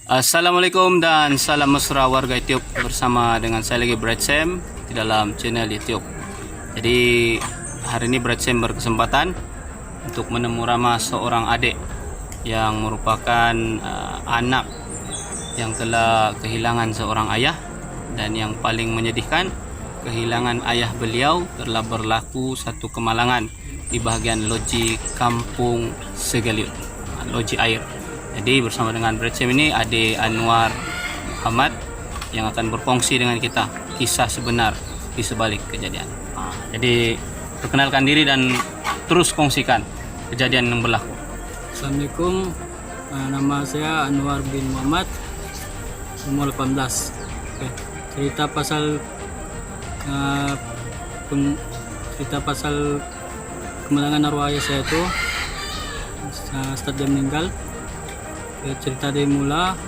Assalamualaikum dan salam mesra warga Etiop, bersama dengan saya lagi Brad Sam di dalam channel Etiop. Jadi hari ini Brad Sam berkesempatan untuk menemui Rama, seorang adik yang merupakan anak yang telah kehilangan seorang ayah, dan yang paling menyedihkan, kehilangan ayah beliau telah berlaku satu kemalangan di bahagian loji Kampung Segaliut, loji air. Jadi bersama dengan Brad Sam ini Ade Anwar Muhammad yang akan berkongsi dengan kita kisah sebenar di sebalik kejadian. Jadi perkenalkan diri dan terus kongsikan kejadian yang berlaku. Assalamualaikum, nama saya Anwar bin Muhammad, umur 18. Cerita pasal kemalangan arwah ayah saya itu setelah dia meninggal. Cerita dari mula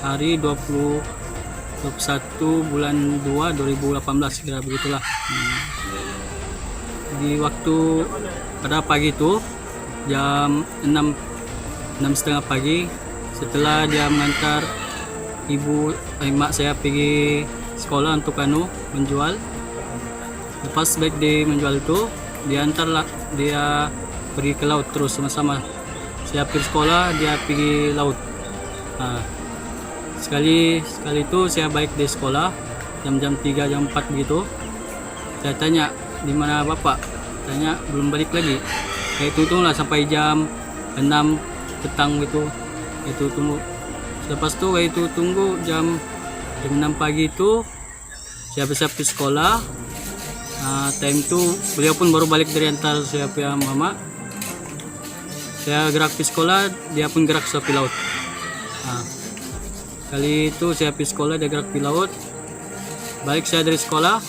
hari 21 bulan 2 2018, kira begitulah. Di waktu pada pagi itu jam 6.30 pagi, setelah dia mengantar mak saya pergi sekolah untuk menjual. Lepas baik dia menjual itu, dia pergi ke laut terus sama-sama. Saya pergi sekolah, dia pergi laut. Sekali itu saya balik di sekolah jam 3 jam 4 begitu. Saya tanya, di mana bapak? Tanya, belum balik lagi. Kayak tunggulah sampai jam 6 petang gitu. Itu tunggu. Lepas itu kayak itu tunggu jam 6 pagi itu saya bisa pergi sekolah. Time itu beliau pun baru balik dari antar saya punya mama. Saya gerak di sekolah, dia pun gerak ke laut. Kali itu saya pergi sekolah, dia gerak di laut. Balik saya dari sekolah,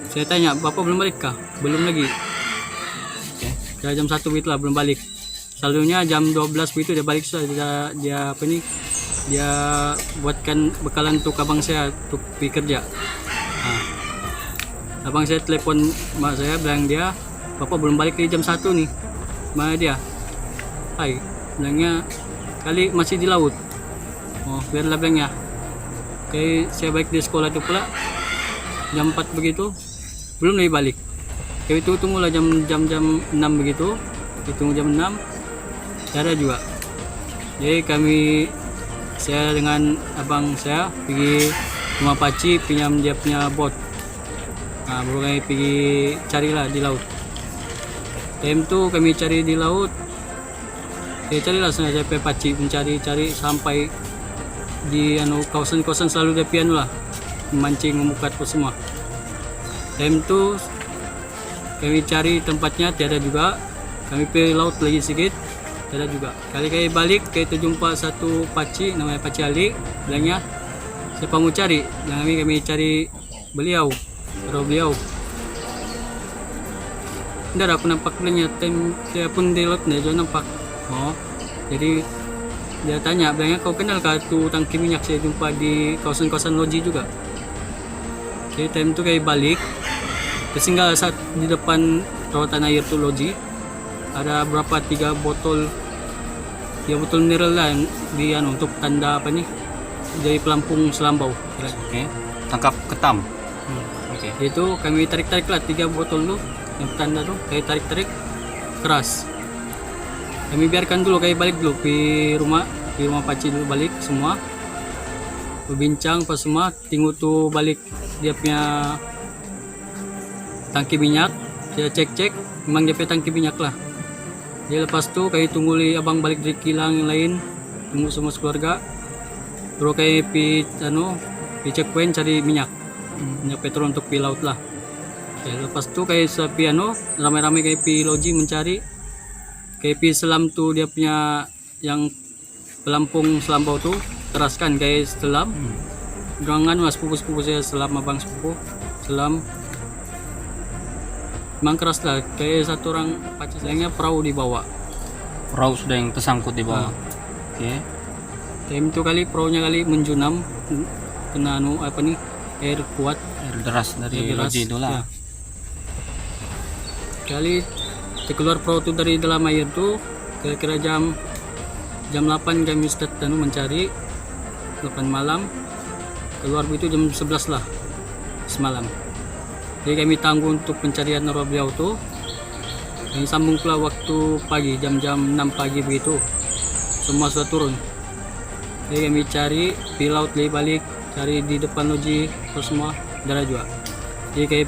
saya tanya, bapak belum balik kah? Belum lagi. Saya jam 1 begitu lah, belum balik. Selalunya jam 12 begitu dia balik. Dia buatkan bekalan untuk abang saya untuk pergi kerja. Abang saya telepon mak saya, bilang dia, bapak belum balik di jam 1 nih. Mana dia? Hai, bilangnya kali masih di laut. Oh, biarlah, bilangnya. Oke, saya balik di sekolah itu pula jam 4 begitu, belum lagi balik. Oke, itu tunggulah jam 6 begitu. Ditunggu jam 6, tidak ada juga. Jadi saya dengan abang saya pergi rumah Paci, pinjam dia punya bot. Baru kami pergi carilah di laut. Time itu kami cari di laut. Carilah saya Paci, mencari sampai di kawasan-kawasan selalu dia pian lah, memancing, membuka apa semua. Time itu kami cari tempatnya, tiada juga. Kami pergi laut lagi sedikit, tiada juga. Kali balik kita jumpa satu Paci, namanya Paci Ali. Bilangnya, siapa mau cari? Dan kami cari beliau. Tidak aku nampak belinya, dia pun di laut dia juga nampak. Oh, jadi dia tanya, bilangnya, kau kenal kah tu tangki minyak saya jumpa di kawasan-kawasan loji juga. Jadi time itu kayak balik, tersinggah saat di depan rawatan air tu loji, ada berapa 3 botol mineral lah yang untuk tanda apa nih, dari pelampung Selambau. Oke, tangkap ketam. Itu kami tarik lah 3 botol tu yang tanda tu, kayak tarik keras. Kami biarkan dulu, kayak balik dulu di rumah Paci dulu, balik semua berbincang pas semua. Tunggu tu balik dia punya tangki minyak, saya cek memang dia punya tangki minyak lah. Jadi lepas tu kayak tunggu abang balik dari kilang yang lain, tunggu semua keluarga, terus kayak pi checkpoint cari minyak petrol untuk pi laut lah. Lepas tu kayak sapi ramai-ramai kayak pi loji mencari, kayak pi selam tu dia punya yang pelampung Selambau tu teraskan kayak selam. Gerangan mas sepupu saya selam, abang sepupu selam memang keras lah, kayak satu orang Paci sayangnya perahu dibawa. Perahu sudah yang tersangkut di bawah. Time itu kali perahunya menjunam, kena air kuat, air deras dari loji itu lah. Kali keluar perahu itu dari dalam air tu kira-kira jam jam 8 kami start mencari, 8 malam, keluar itu jam 11 lah semalam. Jadi kami tangguh untuk pencarian arwah beliau tuh. Kami sambung pula waktu pagi, jam-jam 6 pagi begitu, semua sudah turun. Jadi kami cari, pergi laut lagi balik, cari di depan loji, terus semua darah juga. Jadi kayak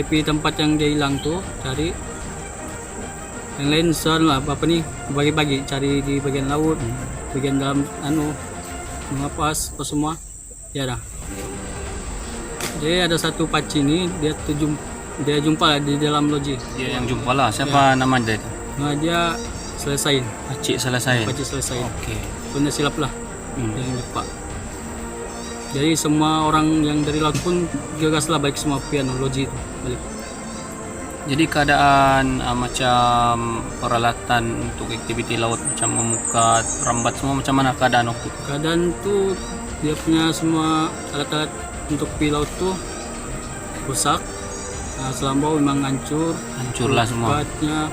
pergi tempat yang dia hilang tuh, cari. Yang lain soal apa nih, bagi-bagi, cari di bagian laut, bagian dalam mengapas, apa semua, ya dah. Jadi ada satu paci ini, dia jumpa lah di dalam loji. Dia yang jumpa lah. Siapa nama dia itu? Nah, dia selesain. Pakcik selesai. Paci selesain. Oke. Benda silap lah yang lupa. Jadi semua orang yang dari laut pun gagas lah, baik semua piano loji itu balik. Jadi keadaan macam peralatan untuk aktiviti laut macam memukat, rambat semua macam mana keadaan waktu itu? Keadaan tuh dia punya semua alat-alat untuk pergi laut tuh rusak. Selambau memang hancur Hancurlah semua. Obatnya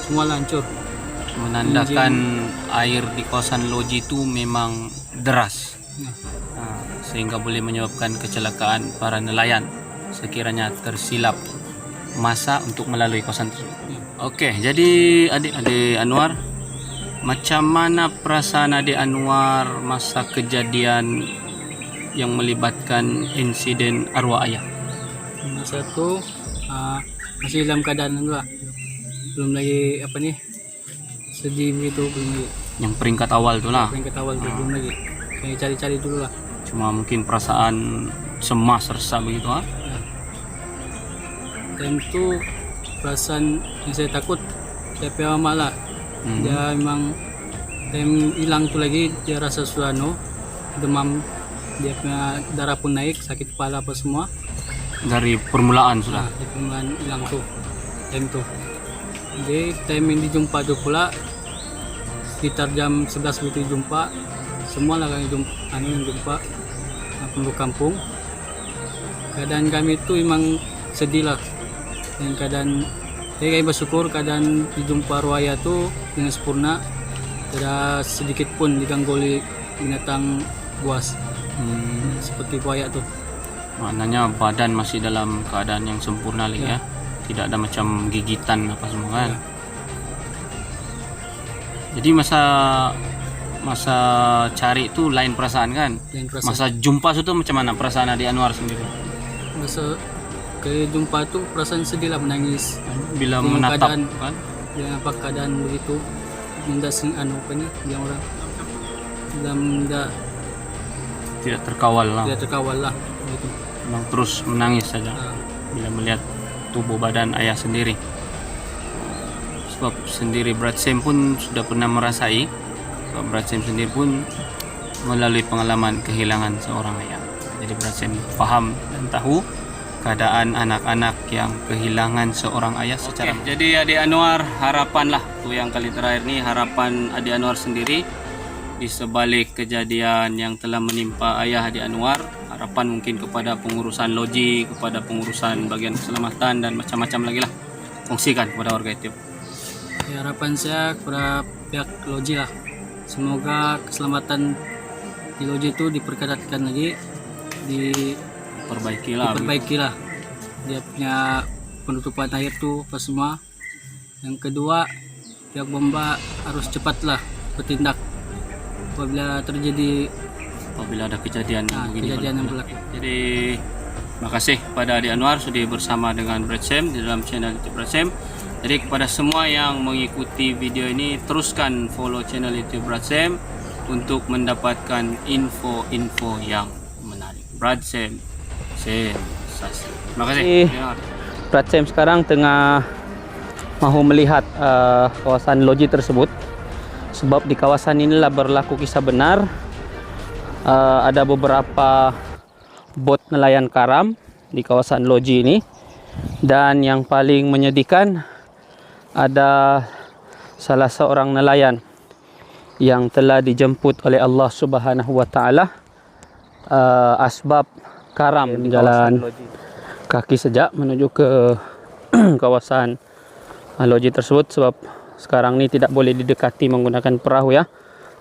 semua hancur. Menandakan air di kawasan loji itu memang deras. Sehingga boleh menyebabkan kecelakaan para nelayan sekiranya tersilap masa untuk melalui kawasan tersebut. Oke, jadi adik-adik Anwar, macam mana perasaan adik Anwar masa kejadian yang melibatkan insiden arwah ayah? Masa itu masih dalam keadaan lah, belum lagi sedih begitu, belum lagi. Yang peringkat awal tu lah. Peringkat awal tu belum lagi. Kayak cari-cari dulu lah. Cuma mungkin perasaan cemas, resah begitu ha? Time tu perasaan yang saya takut, saya punya mama lah. Dia memang time hilang tu lagi, dia rasa suano, demam, dia punya darah pun naik, sakit kepala apa semua. Dari permulaan sudah. Di permulaan hilang tu, time tu. Jadi time yang dijumpa tu pula sekitar jam 11 begitu jumpa, semua lah kami jumpa penduduk kampung. Keadaan kami tu memang sedih lah. Dan keadaan kami bersyukur keadaan dijumpa arwah tu dengan sempurna, tidak sedikit pun diganggu oleh binatang buas seperti buaya tu. Maknanya badan masih dalam keadaan yang sempurna lagi ya. Tidak ada macam gigitan apa semua kan. Jadi masa cari itu lain perasaan kan. Masa jumpa itu macam mana perasaan adik Anwar sendiri? Masa ke jumpa tu perasaan sedih lah, menangis bila menatap kan. Dengan apa keadaan begitu, minta yang orang tidak terkawal lah. Tidak terkawal lah begitu. Memang terus menangis saja bila melihat tubuh badan ayah sendiri. Sebab sendiri Brad Sam pun sudah pernah merasai. Sebab Brad Sam sendiri pun melalui pengalaman kehilangan seorang ayah. Jadi Brad Sam faham dan tahu keadaan anak-anak yang kehilangan seorang ayah secara. Jadi adik Anwar, harapan lah tu yang kali terakhir ni, harapan adik Anwar sendiri di sebalik kejadian yang telah menimpa ayah adik Anwar. Harapan mungkin kepada pengurusan loji, kepada pengurusan bagian keselamatan dan macam-macam lagi lah. Kongsikan kepada warga Etiop. Ya, harapan saya kepada pihak loji lah, semoga keselamatan di loji itu diperketatkan lagi, diperbaiki lah. Dia punya penutupan air tu apa semua. Yang kedua, pihak bomba harus cepatlah bertindak apabila ada kejadian yang berlaku. Jadi makasih kepada adik Anwar sudah bersama dengan Brad Sam di dalam channel YouTube Brad Sam. Jadi kepada semua yang mengikuti video ini, teruskan follow channel YouTube Brad Sam untuk mendapatkan info-info yang menarik. Brad Sam, sensasi. Terima kasih. Brad Sam sekarang tengah mahu melihat kawasan loji tersebut, sebab di kawasan inilah berlaku kisah benar. Ada beberapa bot nelayan karam di kawasan loji ini, dan yang paling menyedihkan ada salah seorang nelayan yang telah dijemput oleh Allah Subhanahu wa taala asbab karam di jalan kaki sejak menuju ke kawasan loji tersebut, sebab Sekarang ini tidak boleh didekati menggunakan perahu ya.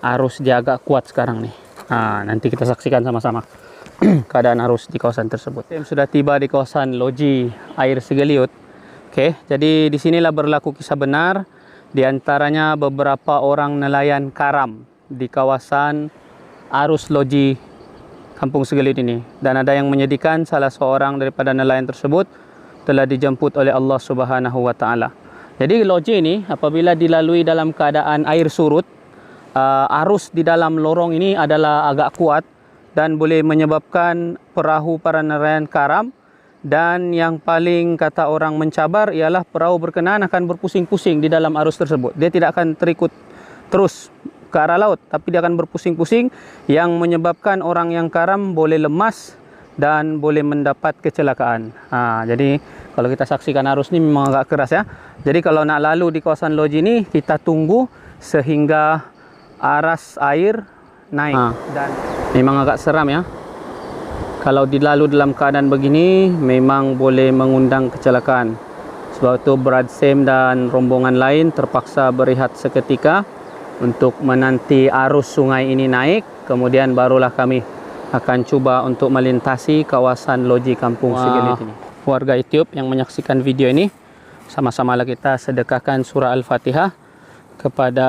Arus dia agak kuat sekarang nih. Nah, nanti kita saksikan sama-sama keadaan arus di kawasan tersebut. Sudah tiba di kawasan loji air Segeliut. Oke, jadi di sinilah berlaku kisah benar. Di antaranya beberapa orang nelayan karam di kawasan arus loji Kampung Segeliut ini. Dan ada yang menyedihkan, salah seorang daripada nelayan tersebut telah dijemput oleh Allah Subhanahu wa taala. Jadi loji ini apabila dilalui dalam keadaan air surut, arus di dalam lorong ini adalah agak kuat dan boleh menyebabkan perahu para nelayan karam, dan yang paling kata orang mencabar ialah perahu berkenaan akan berpusing-pusing di dalam arus tersebut. Dia tidak akan terikut terus ke arah laut, tapi dia akan berpusing-pusing yang menyebabkan orang yang karam boleh lemas dan boleh mendapat kecelakaan. Jadi kalau kita saksikan arus ini memang agak keras ya. Jadi kalau nak lalu di kawasan loji ini, kita tunggu sehingga aras air naik. Dan memang agak seram ya. Kalau dilalu dalam keadaan begini memang boleh mengundang kecelakaan. Sebab itu Brad Sam dan rombongan lain terpaksa berehat seketika untuk menanti arus sungai ini naik. Kemudian barulah kami akan cuba untuk melintasi kawasan loji Kampung Segeliut ini. Warga Ethiop yang menyaksikan video ini, sama-samalah kita sedekahkan surah Al-Fatihah kepada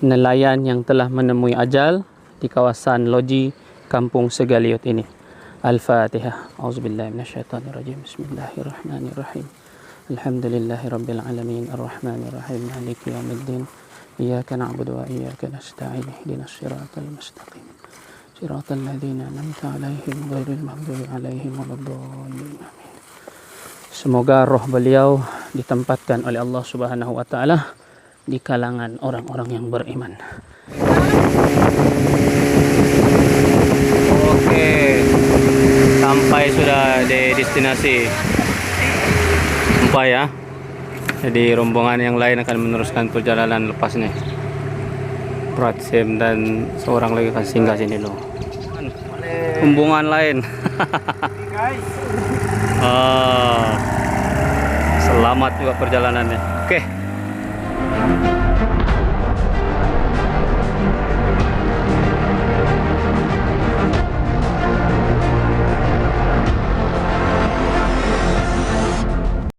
nelayan yang telah menemui ajal di kawasan loji Kampung Segeliut ini. Al-Fatihah. Auzubillahi minasyaitonirrajim. Bismillahirrahmanirrahim. Alhamdulillahirabbil alamin arrahmanir rahim maliki yaumiddin. Iyyaka na'budu wa iyyaka nasta'in. Ihdinas siratal mustaqim. Siratal ladzina an'amta 'alaihim ghairil maghdubi 'alaihim waladdallin. Amin. Semoga roh beliau ditempatkan oleh Allah Subhanahu wa taala di kalangan orang-orang yang beriman. Oke, sampai sudah di destinasi Empai ya. Jadi rombongan yang lain akan meneruskan perjalanan lepas nih. Brad Sam dan seorang lagi akan singgah sini dulu. Rombongan lain. Selamat juga perjalanannya. Oke.